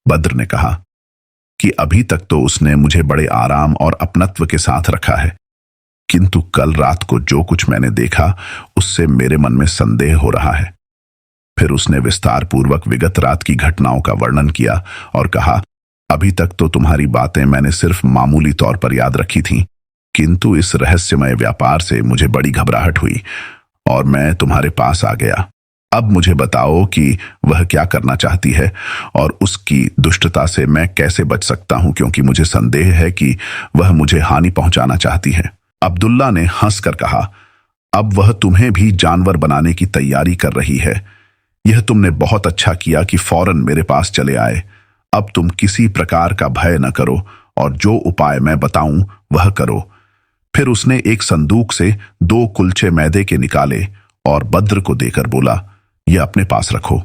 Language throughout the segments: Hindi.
बद्र ने कहा कि अभी तक तो उसने मुझे बड़े आराम और अपनत्व के साथ रखा है, किंतु कल रात को जो कुछ मैंने देखा उससे मेरे मन में संदेह हो रहा है। फिर उसने विस्तार पूर्वक विगत रात की घटनाओं का वर्णन किया और कहा, अभी तक तो तुम्हारी बातें मैंने सिर्फ मामूली तौर पर याद रखी थीं, किंतु इस रहस्यमय व्यापार से मुझे बड़ी घबराहट हुई और मैं तुम्हारे पास आ गया। अब मुझे बताओ कि वह क्या करना चाहती है और उसकी दुष्टता से मैं कैसे बच सकता हूं, क्योंकि मुझे संदेह है कि वह मुझे हानि पहुंचाना चाहती है। अब्दुल्ला ने हंसकर कहा, अब वह तुम्हें भी जानवर बनाने की तैयारी कर रही है। यह तुमने बहुत अच्छा किया कि फौरन मेरे पास चले आए। अब तुम किसी प्रकार का भय न करो और जो उपाय मैं बताऊं वह करो। फिर उसने एक संदूक से 2 कुलचे मैदे के निकाले और बद्र को देकर बोला, यह अपने पास रखो।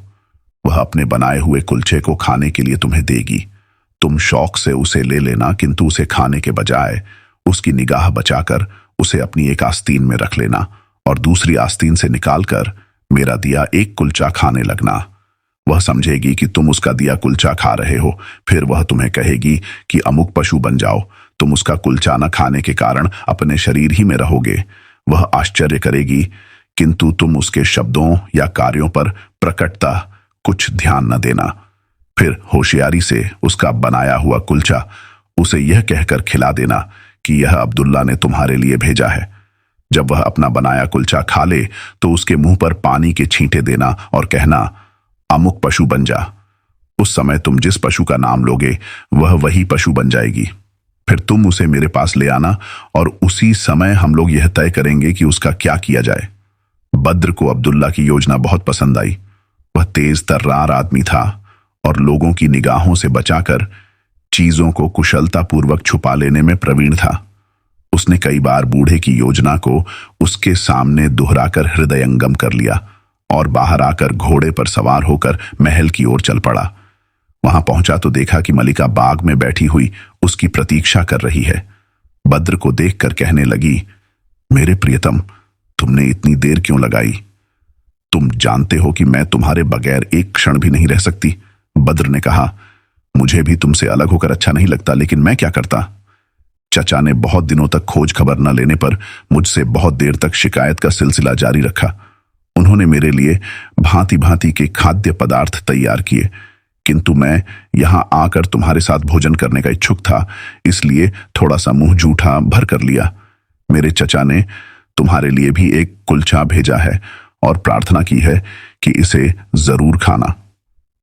वह अपने बनाए हुए कुलचे को खाने के लिए तुम्हें देगी। तुम शौक से उसे ले लेना, किंतु उसे खाने के बजाय उसकी निगाह बचाकर उसे अपनी एक आस्तीन में रख लेना और दूसरी आस्तीन से निकालकर मेरा दिया एक कुलचा खाने लगना। वह समझेगी कि तुम उसका दिया कुलचा खा रहे हो, फिर वह तुम्हें कहेगी कि अमुक पशु बन जाओ। तुम उसका कुलचा न खाने के कारण अपने शरीर ही में रहोगे। वह आश्चर्य करेगी, किंतु तुम उसके शब्दों या कार्यों पर प्रकटता कुछ ध्यान न देना। फिर होशियारी से उसका बनाया हुआ कुलचा उसे यह कहकर खिला देना कि यह अब्दुल्ला ने तुम्हारे लिए भेजा है। जब वह अपना बनाया कुलचा खा ले तो उसके मुंह पर पानी के छींटे देना और कहना, अमुक पशु बन जा। उस समय तुम जिस पशु का नाम लोगे वह वही पशु बन जाएगी। फिर तुम उसे मेरे पास ले आना और उसी समय हम लोग यह तय करेंगे कि उसका क्या किया जाए। बद्र को अब्दुल्ला की योजना बहुत पसंद आई। वह तेज तर्रार आदमी था और लोगों की निगाहों से बचाकर चीजों को कुशलतापूर्वक छुपा लेने में प्रवीण था। उसने कई बार बूढ़े की योजना को उसके सामने दोहराकर हृदयंगम कर लिया और बाहर आकर घोड़े पर सवार होकर महल की ओर चल पड़ा। वहां पहुंचा तो देखा कि मलिका बाग में बैठी हुई उसकी प्रतीक्षा कर रही है। बद्र को देखकर कहने लगी, मेरे प्रियतम, तुमने इतनी देर क्यों लगाई? तुम जानते हो कि मैं तुम्हारे बगैर एक क्षण भी नहीं रह सकती। बद्र ने कहा, मुझे भी तुमसे अलग होकर अच्छा नहीं लगता, लेकिन मैं क्या करता। चचा ने बहुत दिनों तक खोज खबर न लेने पर मुझसे बहुत देर तक शिकायत का सिलसिला जारी रखा। उन्होंने मेरे लिए भांति भांति के खाद्य पदार्थ तैयार किए, किंतु मैं यहां आकर तुम्हारे साथ भोजन करने का इच्छुक था, इसलिए थोड़ा सा मुंह जूठा भर कर लिया। मेरे चचा ने तुम्हारे लिए भी एक कुलचा भेजा है और प्रार्थना की है कि इसे जरूर खाना।